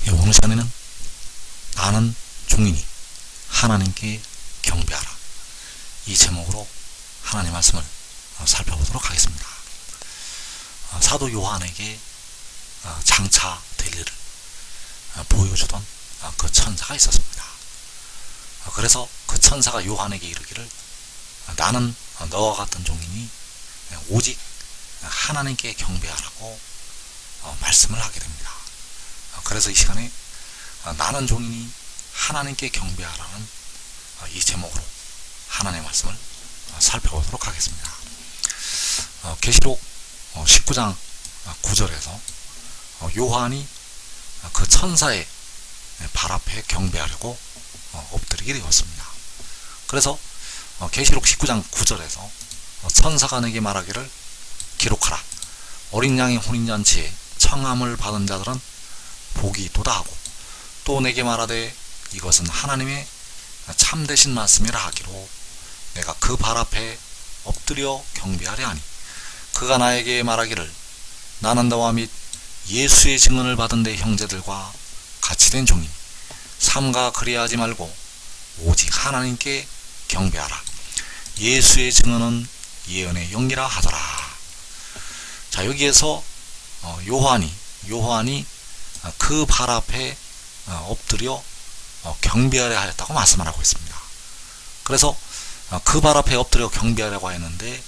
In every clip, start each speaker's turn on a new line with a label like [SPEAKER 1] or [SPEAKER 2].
[SPEAKER 1] 오늘 시간에는 나는 종이니 하나님께 경배하라, 이 제목으로 하나님의 말씀을 살펴보도록 하겠습니다. 사도 요한에게 장차 될 일을 보여주던 그 천사가 있었습니다. 그래서 그 천사가 요한에게 이르기를, 나는 너와 같은 종이니 오직 하나님께 경배하라고 말씀을 하게 됩니다. 그래서 이 시간에 나는 종이니 하나님께 경배하라는 이 제목으로 하나님의 말씀을 살펴보도록 하겠습니다. 계시록 19장 9절에서 요한이 그 천사의 발 앞에 경배하려고 엎드리게 되었습니다. 그래서 계시록 19장 9절에서 천사가 내게 말하기를, 기록하라. 어린 양의 혼인잔치에 청함을 받은 자들은 복이 있도다 하고, 또 내게 말하되 이것은 하나님의 참되신 말씀이라 하기로 내가 그 발 앞에 엎드려 경배하려 하니, 그가 나에게 말하기를, 나는 너와 및 예수의 증언을 받은 내 형제들과 같이 된 종이니 삼가 그리하지 말고 오직 하나님께 경배하라. 예수의 증언은 예언의 영이라 하더라. 자, 여기에서 요한이 그 발 앞에 엎드려 경배하려 하였다고 말씀을 하고 있습니다. 그래서 그 발 앞에 엎드려 경배하려고 했는데,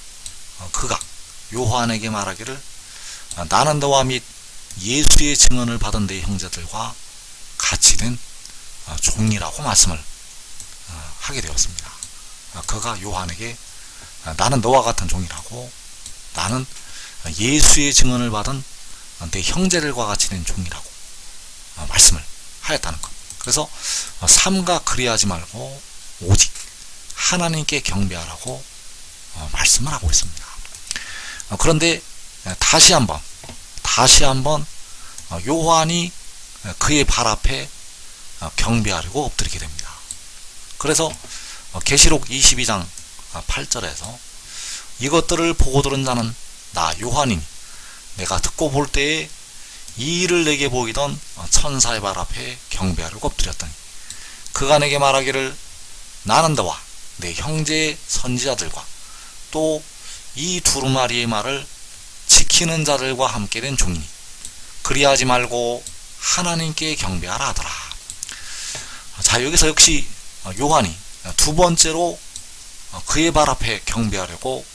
[SPEAKER 1] 그가 요한에게 말하기를, 나는 너와 및 예수의 증언을 받은 내 형제들과 같이 된 종이라고 말씀을 하게 되었습니다. 그가 요한에게 나는 너와 같은 종이라고, 나는 예수의 증언을 받은 내 형제들과 같이 된 종이라고 말씀을 하였다는 것. 그래서 삼가 그리하지 말고 오직 하나님께 경배하라고 말씀을 하고 있습니다. 그런데 다시 한번 요한이 그의 발 앞에 경배하려고 엎드리게 됩니다. 그래서 계시록 22장 8절에서 이것들을 보고 들은 자는 나 요한이니 내가 듣고 볼 때에 이 일을 내게 보이던 천사의 발 앞에 경배하려고 엎드렸더니 그가 내게 말하기를, 나는 너와 내 형제의 선지자들과 또 이 두루마리의 말을 지키는 자들과 함께 된 종이니 그리하지 말고 하나님께 경배하라 하더라. 자, 여기서 역시 요한이 두 번째로 그의 발 앞에 경배하려고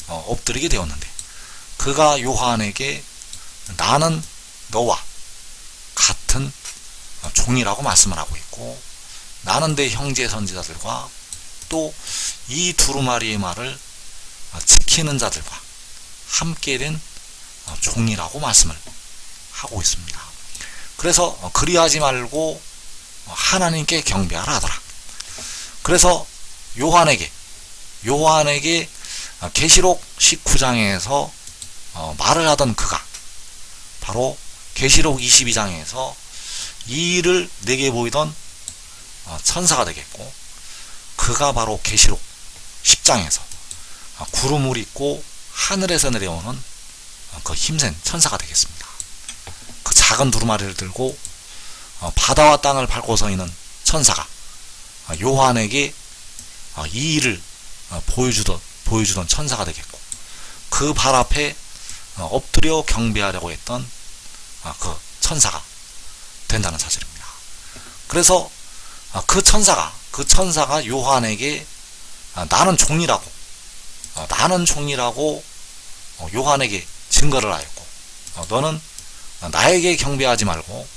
[SPEAKER 1] 엎드리게 되었는데, 그가 요한에게 나는 너와 같은 종이라고 말씀을 하고 있고, 나는 내 형제 선지자들과 또 이 두루마리의 말을 지키는 자들과 함께 된 종이라고 말씀을 하고 있습니다. 그래서 그리하지 말고 하나님께 경배하라 하더라. 그래서 요한에게 계시록 19장에서 말을 하던 그가 바로 계시록 22장에서 이 일을 내게 보이던 천사가 되겠고, 그가 바로 계시록 10장에서 구름을 입고 하늘에서 내려오는 그 힘센 천사가 되겠습니다. 그 작은 두루마리를 들고 바다와 땅을 밟고 서 있는 천사가 요한에게 이 일을 보여주던 천사가 되겠고, 그 발 앞에 엎드려 경배하려고 했던 그 천사가 된다는 사실입니다. 그래서 그 천사가 요한에게 나는 종이라고 요한에게 증거를 하였고, 너는 나에게 경배하지 말고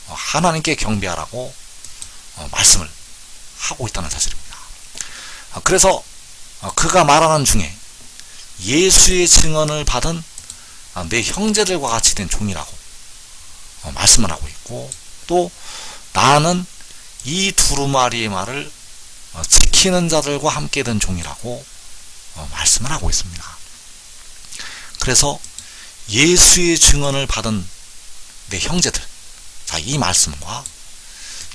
[SPEAKER 1] 하나님께 경배하라고 말씀을 하고 있다는 사실입니다. 그래서 그가 말하는 중에 예수의 증언을 받은 내 형제들과 같이 된 종이라고 말씀을 하고 있고, 또 나는 이 두루마리의 말을 지키는 자들과 함께 된 종이라고 말씀을 하고 있습니다. 그래서 예수의 증언을 받은 내 형제들, 자, 이 말씀과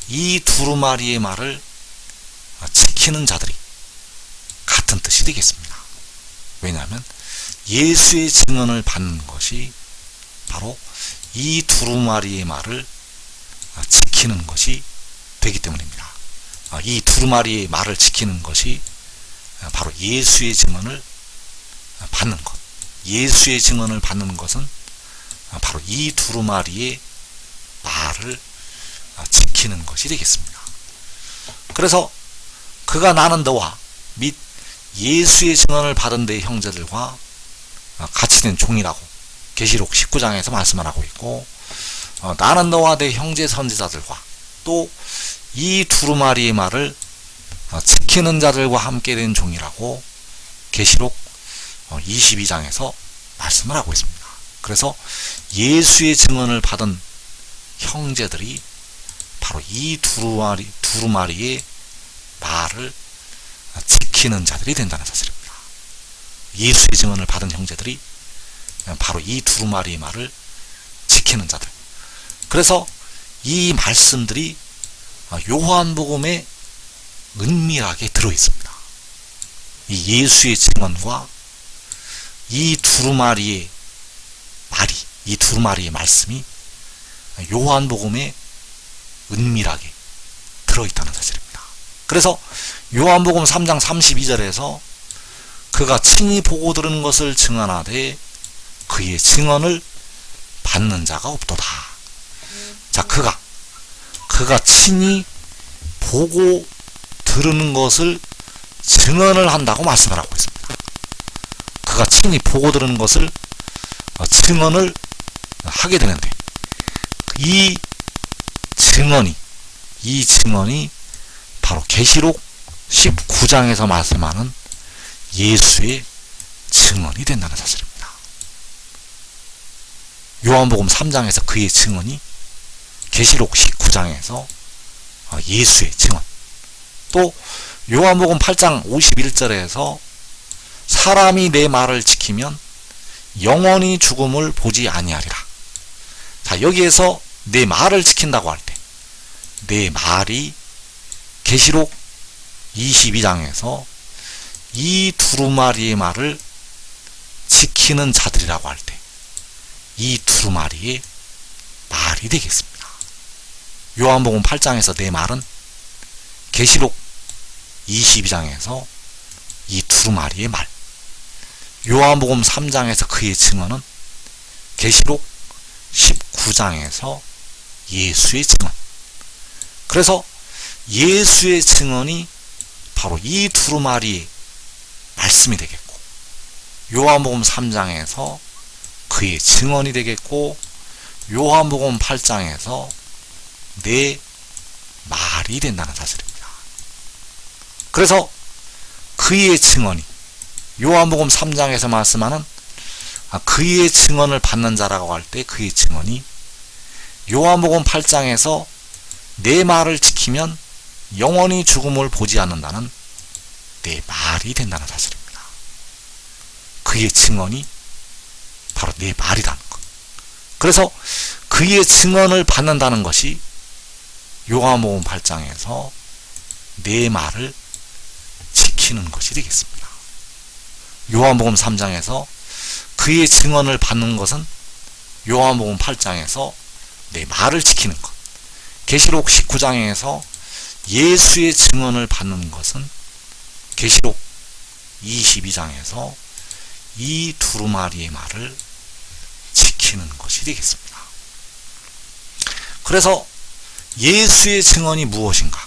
[SPEAKER 1] 이 두루마리의 말을 지키는 자들이 같은 뜻이 되겠습니다. 왜냐하면 예수의 증언을 받는 것이 바로 이 두루마리의 말을 지키는 것이 되기 때문입니다. 이 두루마리의 말을 지키는 것이 바로 예수의 증언을 받는 것. 예수의 증언을 받는 것은 바로 이 두루마리의 말을 지키는 것이 되겠습니다. 그래서 그가 나는 너와 및 예수의 증언을 받은 내 형제들과 같이 된 종이라고 계시록 19장에서 말씀을 하고 있고, 나는 너와 내 형제 선지자들과 또 이 두루마리의 말을 지키는 자들과 함께 된 종이라고 계시록 22장에서 말씀을 하고 있습니다. 그래서 예수의 증언을 받은 형제들이 바로 이 두루마리의 말을 지키는 자들이 된다는 사실입니다. 예수의 증언을 받은 형제들이 바로 이 두루마리의 말을 지키는 자들. 그래서 이 말씀들이 요한복음에 은밀하게 들어있습니다. 이 예수의 증언과 이 두루마리의 말이, 이 두루마리의 말씀이 요한복음에 은밀하게 들어있다는 사실입니다. 그래서 요한복음 3장 32절에서 그가 친히 보고 들은 것을 증언하되 그의 증언을 받는 자가 없도다. 자, 그가 친히 보고 들은 것을 증언을 한다고 말씀을 하고 있습니다. 그가 친히 보고 들은 것을 증언을 하게 되는데, 이 증언이 바로 계시록 19장에서 말씀하는 예수의 증언이 된다는 사실입니다. 요한복음 3장에서 그의 증언이 계시록 19장에서 예수의 증언, 또 요한복음 8장 51절에서 사람이 내 말을 지키면 영원히 죽음을 보지 아니하리라. 자, 여기에서 내 말을 지킨다고 할 때 내 말이 계시록 22장에서 이 두루마리의 말을 지키는 자들이라고 할 때 이 두루마리의 말이 되겠습니다. 요한복음 8장에서 내 말은 계시록 22장에서 이 두루마리의 말, 요한복음 3장에서 그의 증언은 계시록 19장에서 예수의 증언. 그래서 예수의 증언이 바로 이 두루마리의 말씀이 되겠고, 요한복음 3장에서 그의 증언이 되겠고, 요한복음 8장에서 내 말이 된다는 사실입니다. 그래서 그의 증언이 요한복음 3장에서 말씀하는 그의 증언을 받는 자라고 할 때 그의 증언이 요한복음 8장에서 내 말을 지키면 영원히 죽음을 보지 않는다는 내 말이 된다는 사실입니다. 그의 증언이 바로 내 말이라는 것. 그래서 그의 증언을 받는다는 것이 요한복음 8장에서 내 말을 지키는 것이 되겠습니다. 요한복음 3장에서 그의 증언을 받는 것은 요한복음 8장에서 내 말을 지키는 것, 계시록 19장에서 예수의 증언을 받는 것은 계시록 22장에서 이 두루마리의 말을 지키는 것이 되겠습니다. 그래서 예수의 증언이 무엇인가?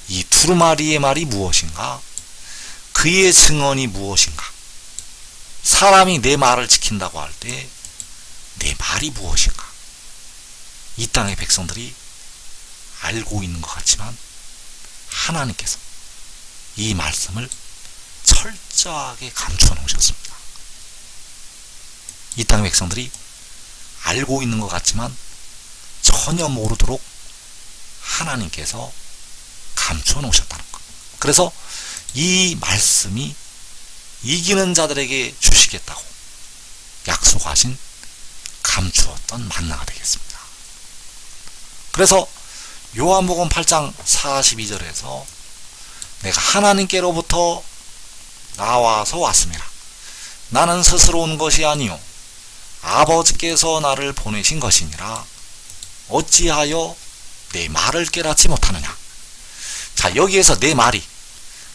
[SPEAKER 1] 이 두루마리의 말이 무엇인가? 그의 증언이 무엇인가? 사람이 내 말을 지킨다고 할 때 내 말이 무엇인가? 이 땅의 백성들이 알고 있는 것 같지만 하나님께서 이 말씀을 철저하게 감추어 놓으셨습니다. 이 땅의 백성들이 알고 있는 것 같지만 전혀 모르도록 하나님께서 감추어 놓으셨다는 것. 그래서 이 말씀이 이기는 자들에게 주시겠다고 약속하신 감추었던 만나가 되겠습니다. 그래서 요한복음 8장 42절에서 내가 하나님께로부터 나와서 왔습니다. 나는 스스로 온 것이 아니요 아버지께서 나를 보내신 것이니라. 어찌하여 내 말을 깨닫지 못하느냐. 자, 여기에서 내 말이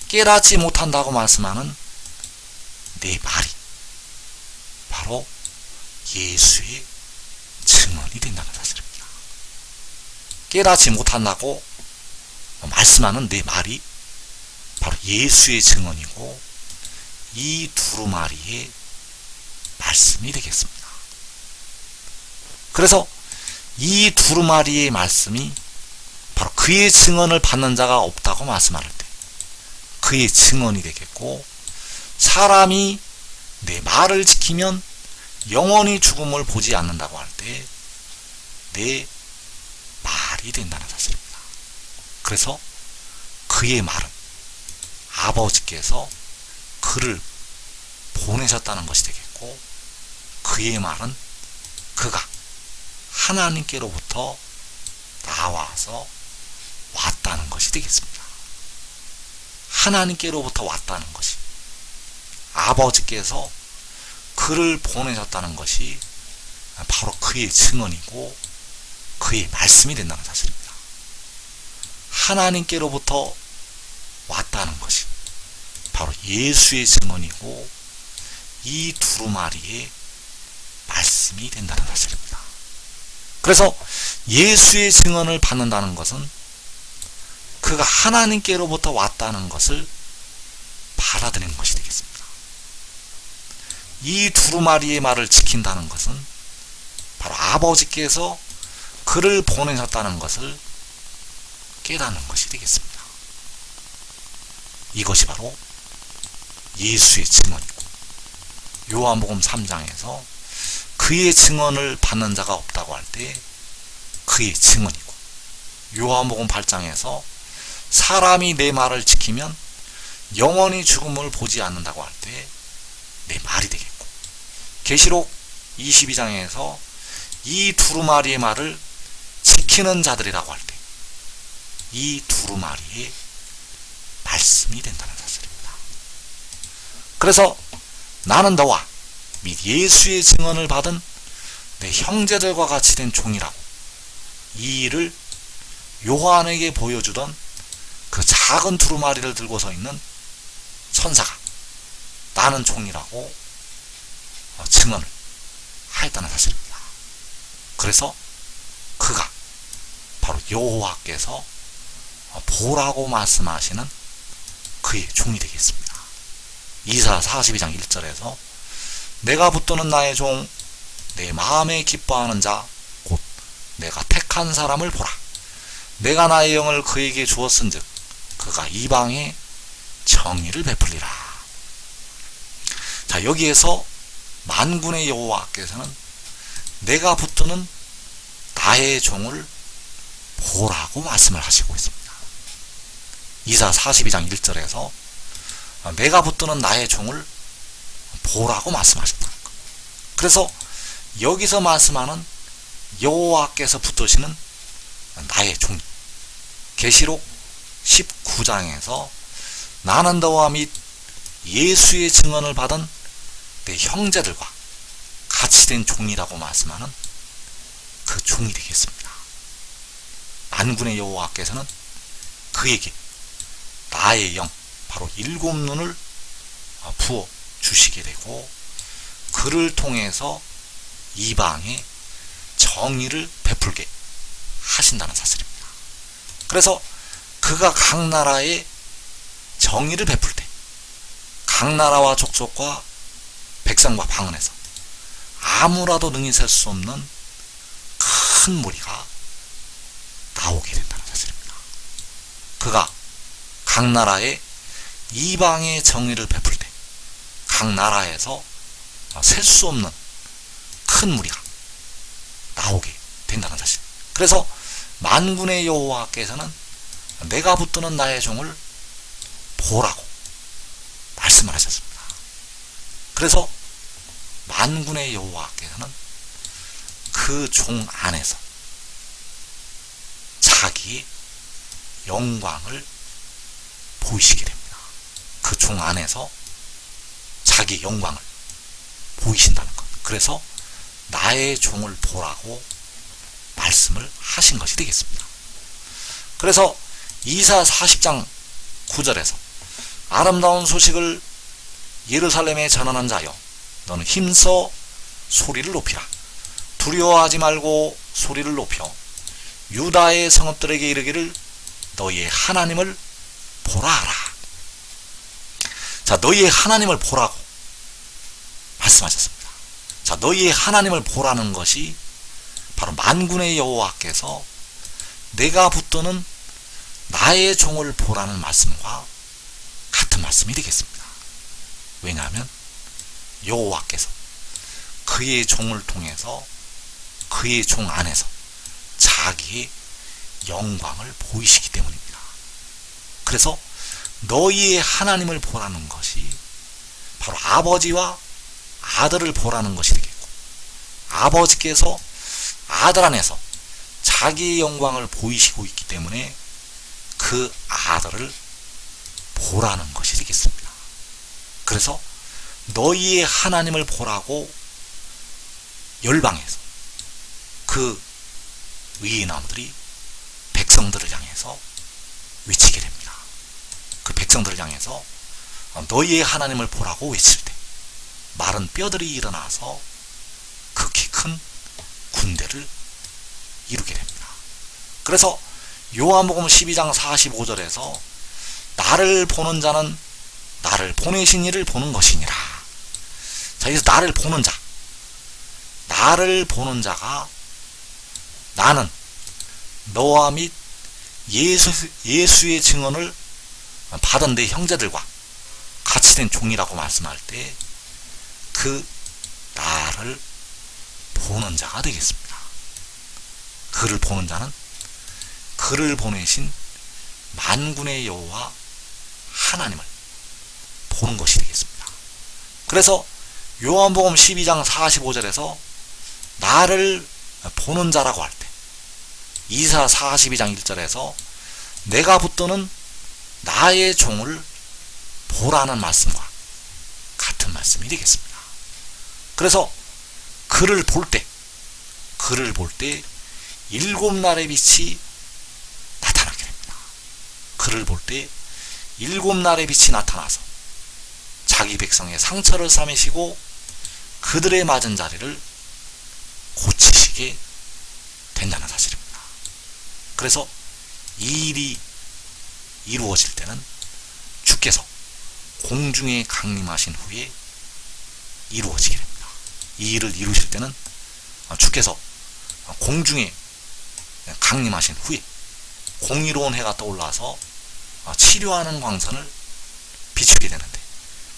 [SPEAKER 1] 깨닫지 못한다고 말씀하는 내 말이 바로 예수의 증언이 된다는 사실입니다. 깨닫지 못한다고 말씀하는 내 말이 바로 예수의 증언이고 이 두루마리의 말씀이 되겠습니다. 그래서 이 두루마리의 말씀이 바로 그의 증언을 받는 자가 없다고 말씀할 때 그의 증언이 되겠고, 사람이 내 말을 지키면 영원히 죽음을 보지 않는다고 할 때 내 말이 된다는 사실입니다. 그래서 그의 말은 아버지께서 그를 보내셨다는 것이 되겠고, 그의 말은 그가 하나님께로부터 나와서 왔다는 것이 되겠습니다. 하나님께로부터 왔다는 것이, 아버지께서 그를 보내셨다는 것이 바로 그의 증언이고 그의 말씀이 된다는 사실입니다. 하나님께로부터 왔다는 것이 바로 예수의 증언이고 이 두루마리의 말씀이 된다는 사실입니다. 그래서 예수의 증언을 받는다는 것은 그가 하나님께로부터 왔다는 것을 받아들이는 것이 되겠습니다. 이 두루마리의 말을 지킨다는 것은 바로 아버지께서 그를 보내셨다는 것을 깨닫는 것이 되겠습니다. 이것이 바로 예수의 증언이고, 요한복음 3장에서 그의 증언을 받는 자가 없다고 할 때 그의 증언이고, 요한복음 8장에서 사람이 내 말을 지키면 영원히 죽음을 보지 않는다고 할 때 내 말이 되겠고, 계시록 22장에서 이 두루마리의 말을 지키는 자들이라고 할 때 이 두루마리의 말씀이 된다는 사실입니다. 그래서 나는 너와 및 예수의 증언을 받은 내 형제들과 같이 된 종이라고 이 일을 요한에게 보여주던 그 작은 두루마리를 들고 서 있는 천사가 나는 종이라고 증언을 하였다는 사실입니다. 그래서 그가 바로 여호와께서 보라고 말씀하시는 그의 종이 되겠습니다. 이사야 42장 1절에서 내가 붙드는 나의 종 내 마음에 기뻐하는 자 곧 내가 택한 사람을 보라. 내가 나의 영을 그에게 주었은즉 그가 이방에 정의를 베풀리라. 자, 여기에서 만군의 여호와께서는 내가 붙드는 나의 종을 보라고 말씀을 하시고 있습니다. 이사야 42장 1절에서 내가 붙드는 나의 종을 보라고 말씀하셨다는 것. 그래서 여기서 말씀하는 여호와께서 붙드시는 나의 종, 계시록 19장에서 나는 너와 및 예수의 증언을 받은 내 형제들과 같이 된 종이라고 말씀하는 그 종이 되겠습니다. 만군의 여호와께서는 그에게 나의 영, 바로 7눈을 부어 주시게 되고 그를 통해서 이방에 정의를 베풀게 하신다는 사실입니다. 그래서 그가 각 나라에 정의를 베풀 때 각 나라와 족속과 백성과 방언에서 아무라도 능히 셀 수 없는 큰 무리가 나오게 된다는 사실입니다. 그가 각 나라에 이방의 정의를 베풀 때 각 나라에서 셀 수 없는 큰 무리가 나오게 된다는 사실. 그래서 만군의 여호와께서는 내가 붙드는 나의 종을 보라고 말씀을 하셨습니다. 그래서 만군의 여호와께서는 그 종 안에서 자기의 영광을 보이시게 됩니다. 그 종 안에서 자기 영광을 보이신다는 것. 그래서 나의 종을 보라고 말씀을 하신 것이 되겠습니다. 그래서 이사 40장 9절에서 아름다운 소식을 예루살렘에 전하는 자여, 너는 힘써 소리를 높이라. 두려워하지 말고 소리를 높여 유다의 성읍들에게 이르기를 너희의 하나님을 보라 하라. 자, 너희의 하나님을 보라고 말씀하셨습니다. 자, 너희의 하나님을 보라는 것이 바로 만군의 여호와께서 내가 붙드는 나의 종을 보라는 말씀과 같은 말씀이 되겠습니다. 왜냐하면 여호와께서 그의 종을 통해서 그의 종 안에서 자기의 영광을 보이시기 때문입니다. 그래서 너희의 하나님을 보라는 것이 바로 아버지와 아들을 보라는 것이 되겠고, 아버지께서 아들 안에서 자기의 영광을 보이시고 있기 때문에 그 아들을 보라는 것이 되겠습니다. 그래서 너희의 하나님을 보라고 열방에서 그 의의 나무들이 백성들을 향해서 외치게 됩니다. 그 백성들을 향해서 너희의 하나님을 보라고 외칠 때 마른 뼈들이 일어나서 극히 큰 군대를 이루게 됩니다. 그래서 요한복음 12장 45절에서 나를 보는 자는 나를 보내신 이를 보는 것이니라. 자, 여기서 나를 보는 자, 나를 보는 자가 나는 너와 및 예수의 증언을 받은 내 형제들과 같이 된 종이라고 말씀할 때 그 나를 보는 자가 되겠습니다. 그를 보는 자는 그를 보내신 만군의 여호와 하나님을 보는 것이 되겠습니다. 그래서 요한복음 12장 45절에서 나를 보는 자라고 할 때, 이사 42장 1절에서 내가 붙드는 나의 종을 보라는 말씀과 같은 말씀이 되겠습니다. 그래서 그를 볼 때 일곱 날의 빛이 나타나게 됩니다. 그를 볼 때 일곱 날의 빛이 나타나서 자기 백성의 상처를 싸매시고 그들의 맞은 자리를 고치시게 된다는 사실입니다. 그래서 이 일이 이루어질 때는 주께서 공중에 강림하신 후에 이루어지게 됩니다. 이 일을 이루실 때는 주께서 공중에 강림하신 후에 공의로운 해가 떠올라서 치료하는 광선을 비추게 되는데,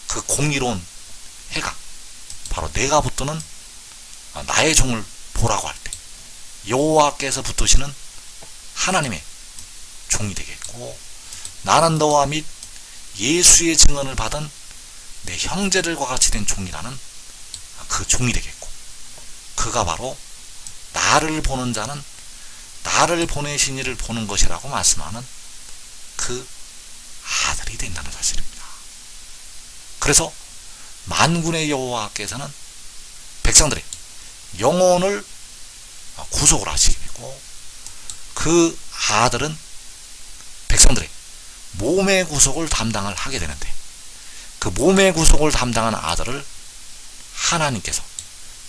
[SPEAKER 1] 그 공의로운 해가 바로 내가 붙드는 나의 종을 보라고 할 때 여호와께서 붙드시는 하나님의 종이 되겠고, 나는 너와 및 예수의 증언을 받은 내 형제들과 같이 된 종이라는 그 종이 되겠고, 그가 바로 나를 보는 자는 나를 보내신 이를 보는 것이라고 말씀하는 그 아들이 된다는 사실입니다. 그래서 만군의 여호와께서는 백성들의 영혼을 구속을 하시게 되고, 그 아들은 백성들의 몸의 구속을 담당을 하게 되는데, 그 몸의 구속을 담당하는 아들을 하나님께서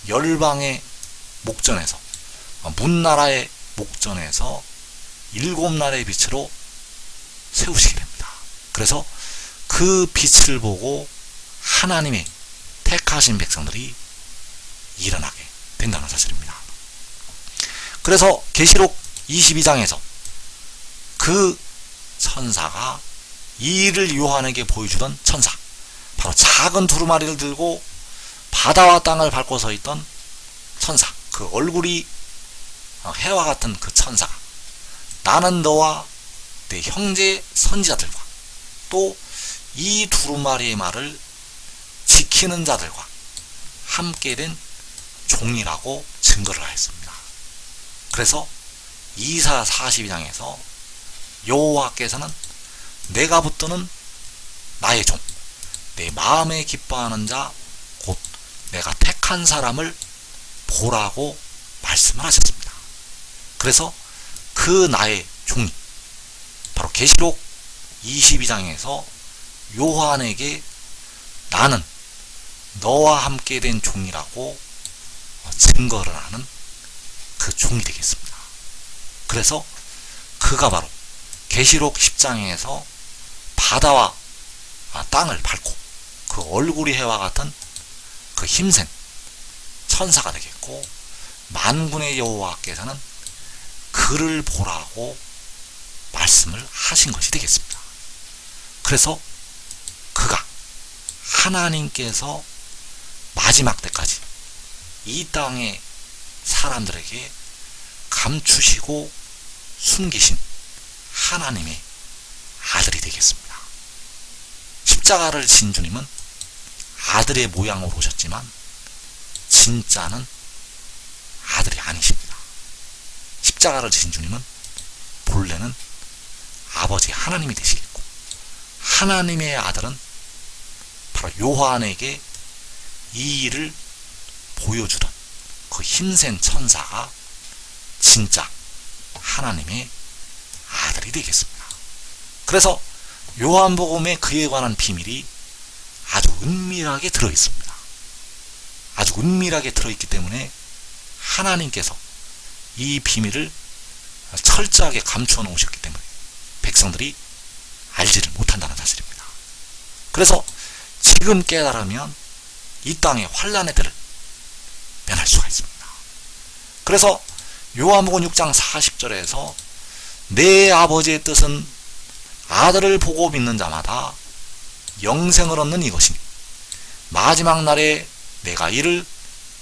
[SPEAKER 1] 열방의 목전에서, 문나라의 목전에서 일곱 날의 빛으로 세우시게 됩니다. 그래서 그 빛을 보고 하나님의 택하신 백성들이 일어나게 된다는 사실입니다. 그래서 계시록 22장에서 그 천사가 이 일을 요한에게 보여주던 천사, 바로 작은 두루마리를 들고 바다와 땅을 밟고 서 있던 천사, 그 얼굴이 해와 같은 그 천사가 나는 너와 내 형제 선지자들과 또 이 두루마리의 말을 지키는 자들과 함께 된 종이라고 증거를 하였습니다. 그래서 이사 42장에서 여호와께서는 내가 붙드는 나의 종, 내 마음에 기뻐하는 자, 곧 내가 택한 사람을 보라고 말씀을 하셨습니다. 그래서 그 나의 종이 바로 계시록 22장에서 요한에게 나는 너와 함께 된 종이라고 증거를 하는 그 종이 되겠습니다. 그래서 그가 바로 계시록 10장에서 바다와 땅을 밟고 그 얼굴이 해와 같은 그 힘센 천사가 되겠고, 만군의 여호와께서는 그를 보라고 말씀을 하신 것이 되겠습니다. 그래서 그가 하나님께서 마지막 때까지 이 땅의 사람들에게 감추시고 숨기신 하나님의 아들이 되겠습니다. 십자가를 진 주님은 아들의 모양으로 오셨지만 진짜는 아들이 아니십니다. 십자가를 지신 주님은 본래는 아버지 하나님이 되시겠고, 하나님의 아들은 바로 요한에게 이 일을 보여주던 그 힘센 천사가 진짜 하나님의 아들이 되겠습니다. 그래서 요한복음에 그에 관한 비밀이 아주 은밀하게 들어있습니다. 아주 은밀하게 들어있기 때문에 하나님께서 이 비밀을 철저하게 감추어 놓으셨기 때문에 백성들이 알지를 못한다는 사실입니다. 그래서 지금 깨달으면 이 땅의 환난의 때를 면할 수가 있습니다. 그래서 요한복음 6장 40절에서 내 아버지의 뜻은 아들을 보고 믿는 자마다 영생을 얻는 이것이니 마지막 날에 내가 이를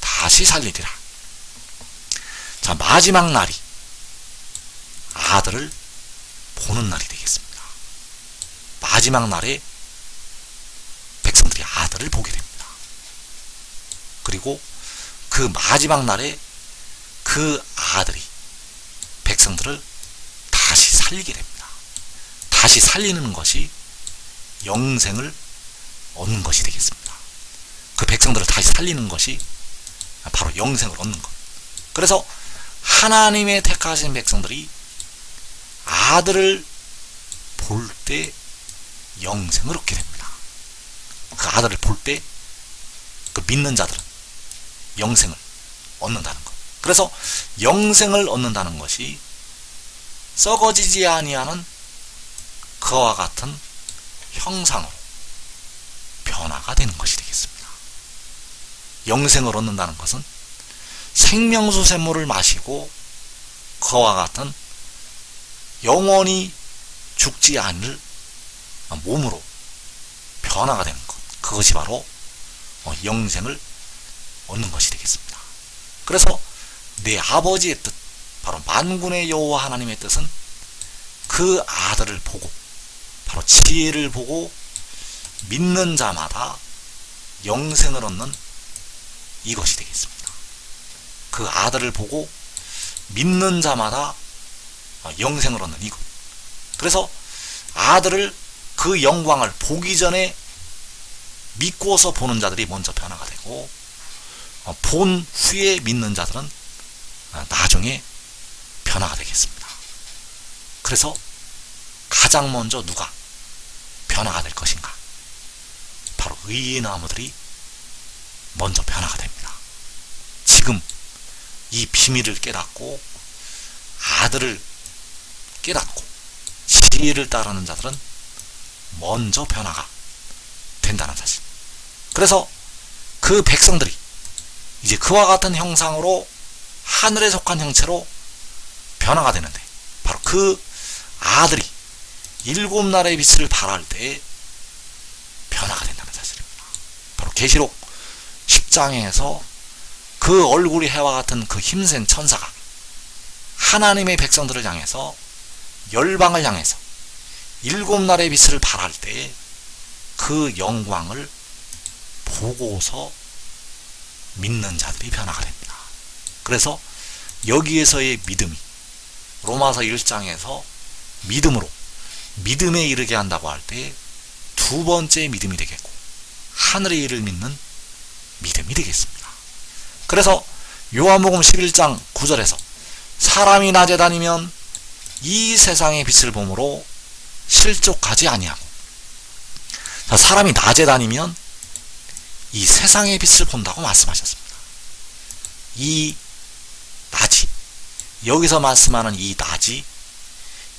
[SPEAKER 1] 다시 살리리라. 자, 마지막 날이 아들을 보는 날이 되겠습니다. 마지막 날에 백성들이 아들을 보게 됩니다. 그리고 그 마지막 날에 그 아들이 백성들을 다시 살리게 됩니다. 다시 살리는 것이 영생을 얻는 것이 되겠습니다. 그 백성들을 다시 살리는 것이 바로 영생을 얻는 것. 그래서 하나님의 택하신 백성들이 아들을 볼 때 영생을 얻게 됩니다. 그 아들을 볼 때 그 믿는 자들은 영생을 얻는다는 것. 그래서 영생을 얻는다는 것이 썩어지지 아니하는 그와 같은 형상으로 변화가 되는 것이 되겠습니다. 영생을 얻는다는 것은 생명수 샘물을 마시고 그와 같은 영원히 죽지 않을 몸으로 변화가 되는 것, 그것이 바로 영생을 얻는 것이 되겠습니다. 그래서 내 아버지의 뜻, 바로 만군의 여호와 하나님의 뜻은 그 아들을 보고 바로 지혜를 보고 믿는 자마다 영생을 얻는 이것이 되겠습니다. 그 아들을 보고 믿는 자마다 영생을 얻는 이것. 그래서 아들을, 그 영광을 보기 전에 믿고서 보는 자들이 먼저 변화가 되고, 본 후에 믿는 자들은 나중에 변화가 되겠습니다. 그래서 가장 먼저 누가 변화가 될 것인가? 바로 의의 나무들이 먼저 변화가 됩니다. 지금 이 비밀을 깨닫고 아들을 깨닫고 지혜를 따르는 자들은 먼저 변화가 된다는 사실. 그래서 그 백성들이 이제 그와 같은 형상으로 하늘에 속한 형체로 변화가 되는데, 바로 그 아들이 일곱 날의 빛을 발할 때에 변화가 된다는 사실입니다. 바로 계시록 10장에서 그 얼굴이 해와 같은 그 힘센 천사가 하나님의 백성들을 향해서, 열방을 향해서 일곱 날의 빛을 발할 때에 그 영광을 보고서 믿는 자들이 변화가 됩니다. 그래서 여기에서의 믿음이 로마서 1장에서 믿음으로 믿음에 이르게 한다고 할 때 두 번째 믿음이 되겠고, 하늘의 일을 믿는 믿음이 되겠습니다. 그래서 요한복음 11장 9절에서 사람이 낮에 다니면 이 세상의 빛을 보므로 실족하지 아니하고. 자, 사람이 낮에 다니면 이 세상의 빛을 본다고 말씀하셨습니다. 이 낮이, 여기서 말씀하는 이 낮이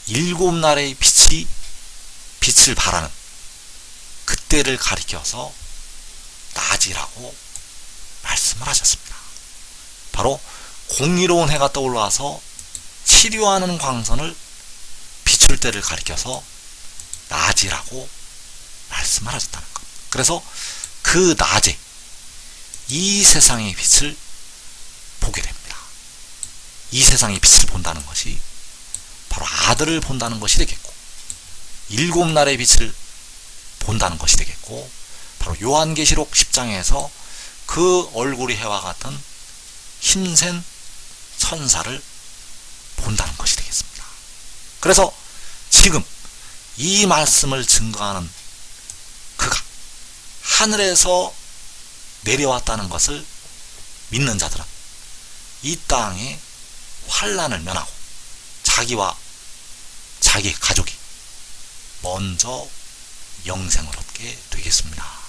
[SPEAKER 1] 일곱 날의 빛을 발하는 그때를 가리켜서 낮이라고 말씀을 하셨습니다. 바로 공의로운 해가 떠올라서 치료하는 광선을 비출 때를 가리켜서 낮이라고 말씀을 하셨다는 것. 그래서 그 낮에 이 세상의 빛을 보게 됩니다. 이 세상의 빛을 본다는 것이 바로 아들을 본다는 것이 되겠고, 일곱 날의 빛을 본다는 것이 되겠고, 바로 요한계시록 10장에서 그 얼굴이 해와 같은 힘센 천사를 본다는 것이 되겠습니다. 그래서 지금 이 말씀을 증거하는 그가 하늘에서 내려왔다는 것을 믿는 자들은 이 땅에 환난을 면하고 자기와 자기 가족이 먼저 영생을 얻게 되겠습니다.